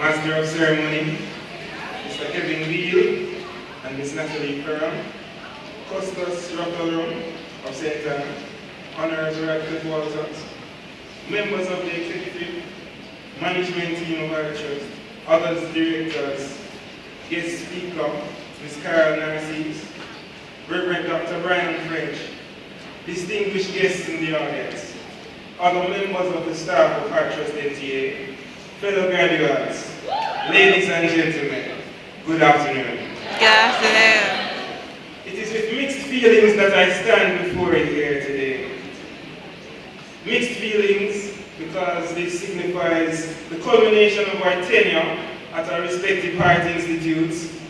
Master of Ceremony, Mr. Kevin Wheel and Ms. Natalie Curran, Custos Rockallroom of St. Anne, Honours Radcliffe Walters, members of the executive, management team of our trust, others directors, guest speaker, Ms. Carol Narcisse, Reverend Dr. Brian French, distinguished guests in the audience, other members of the staff of our trust NTA, fellow graduates, ladies and gentlemen, good afternoon. Good afternoon. It is with mixed feelings that I stand before you here today. Mixed feelings because this signifies the culmination of our tenure at our respective art institutes,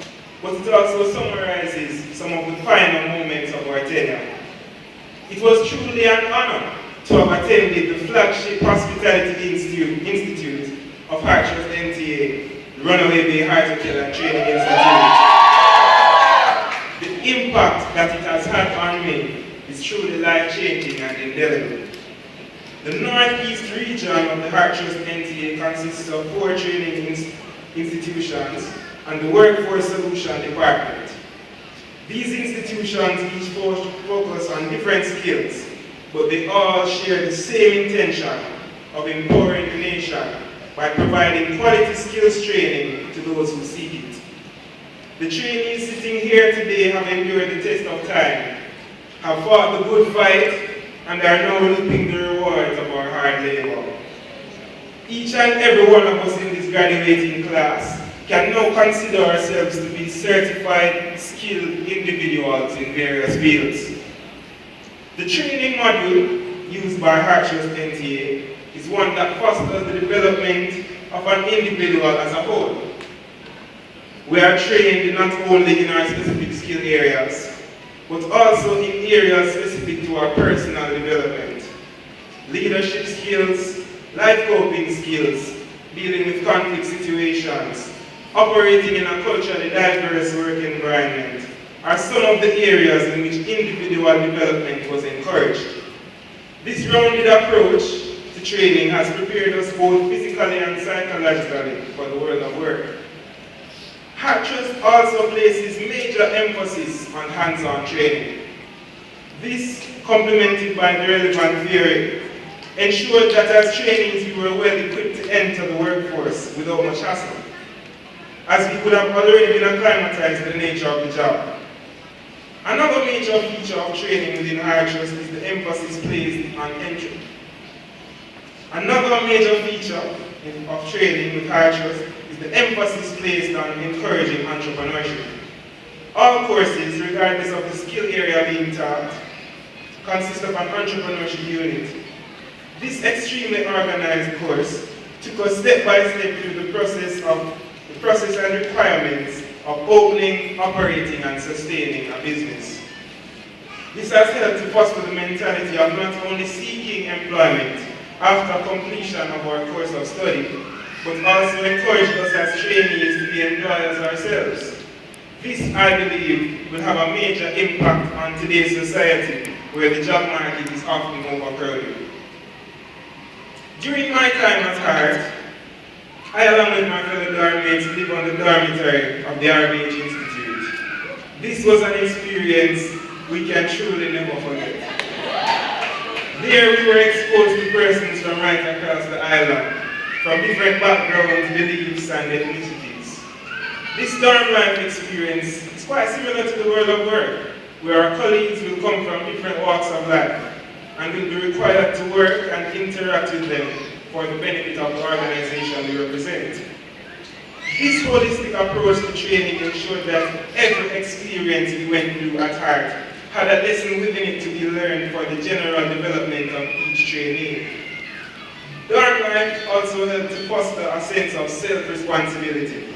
but it also summarizes some of the final moments of our tenure. It was truly an honor to have attended the flagship Hospitality Institute of Hartrust NTA, the Runaway Bay Harticulture and Training Institute. The impact that it has had on me is truly life-changing and indelible. The Northeast region of the Hartrust NTA consists of 4 training institutions and the Workforce Solution Department. These institutions each focus on different skills, but they all share the same intention of empowering the nation by providing quality skills training to those who seek it. The trainees sitting here today have endured the test of time, have fought the good fight, and are now reaping the rewards of our hard labor. Each and every one of us in this graduating class can now consider ourselves to be certified, skilled individuals in various fields. The training module used by Hartrust NTA is one that fosters the development of an individual as a whole. We are trained not only in our specific skill areas, but also in areas specific to our personal development. Leadership skills, life coping skills, dealing with conflict situations, operating in a culturally diverse work environment are some of the areas in which individual development was encouraged. This rounded approach to training has prepared us both physically and psychologically for the world of work. Hartrust also places major emphasis on hands-on training. This, complemented by the relevant theory, ensured that as trainees we were well equipped to enter the workforce without much hassle, as we could have already been acclimatized to the nature of the job. Another major feature of training within Hartrust is the emphasis placed on entry. Another major feature of training with Hartrust is the emphasis placed on encouraging entrepreneurship. All courses, regardless of the skill area being taught, consist of an entrepreneurship unit. This extremely organized course took us step by step through the process and requirements of opening, operating, and sustaining a business. This has helped to foster the mentality of not only seeking employment after completion of our course of study, but also encouraged us as trainees to be employers ourselves. This, I believe, will have a major impact on today's society, where the job market is often overcrowded. During my time at Kharief, I, along with my fellow dormmates, lived on the dormitory of the RBH Institute. This was an experience we can truly never forget. There we were exposed to persons from right across the island, from different backgrounds, beliefs, and ethnicities. This dorm life experience is quite similar to the world of work, where our colleagues will come from different walks of life and will be required to work and interact with them for the benefit of the organization we represent. This holistic approach to training ensured that every experience we went through at Heart had a lesson within it to be learned for the general development of each trainee. Dorm life also helped to foster a sense of self-responsibility.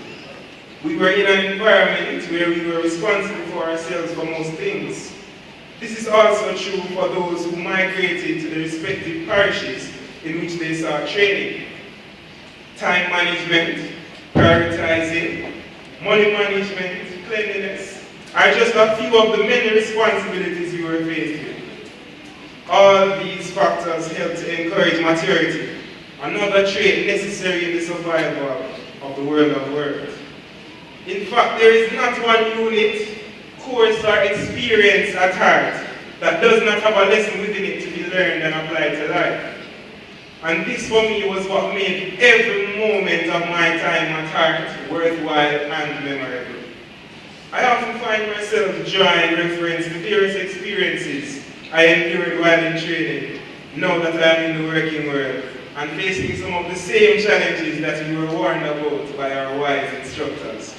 We were in an environment where we were responsible for ourselves for most things. This is also true for those who migrated to the respective parishes in which they saw training. Time management, prioritizing, money management, cleanliness are just a few of the many responsibilities we were faced with. All these factors help to encourage maturity, another trait necessary in the survival of the world of work. In fact, there is not one unit, course, or experience at heart that does not have a lesson within it to be learned and applied to life. And this for me was what made every moment of my time at heart worthwhile and memorable. I often find myself drawing reference to various experiences I endured while in training, now that I am in the working world, and facing some of the same challenges that we were warned about by our wise instructors.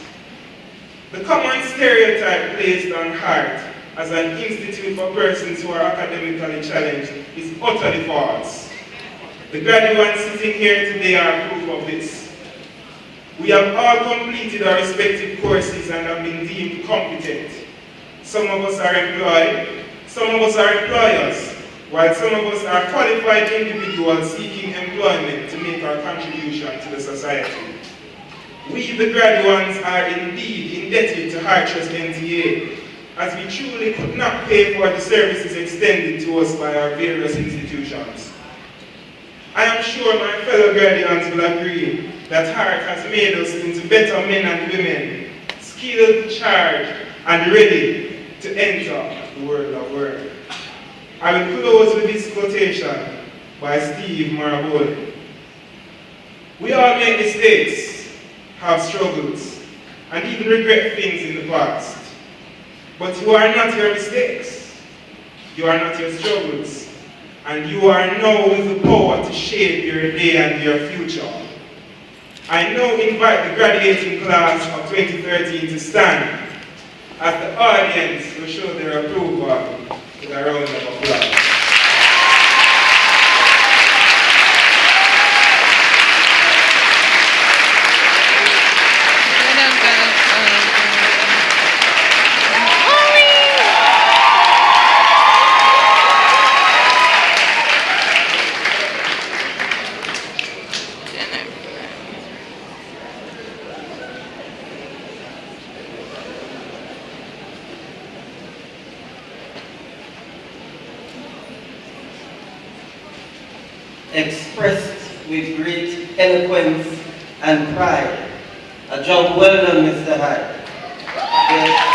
The common stereotype placed on heart as an institute for persons who are academically challenged is utterly false. The graduates sitting here today are proof of this. We have all completed our respective courses and have been deemed competent. Some of us are employed, some of us are employers, while some of us are qualified individuals seeking employment to make our contribution to the society. We, the graduates, are indeed indebted to High Trust NTA, as we truly could not pay for the services extended to us by our various institutions. I am sure my fellow graduates will agree that Heart has made us into better men and women, skilled, charged, and ready to enter the world of work. I will close with this quotation by Steve Maraboli. We all make mistakes, have struggles, and even regret things in the past. But you are not your mistakes, you are not your struggles, and you are now with the power to shape your day and your future. I now invite the graduating class of 2013 to stand as the audience will show their approval with a round of applause. Expressed with great eloquence and pride. A job well done, Mr. Hyde. Yes.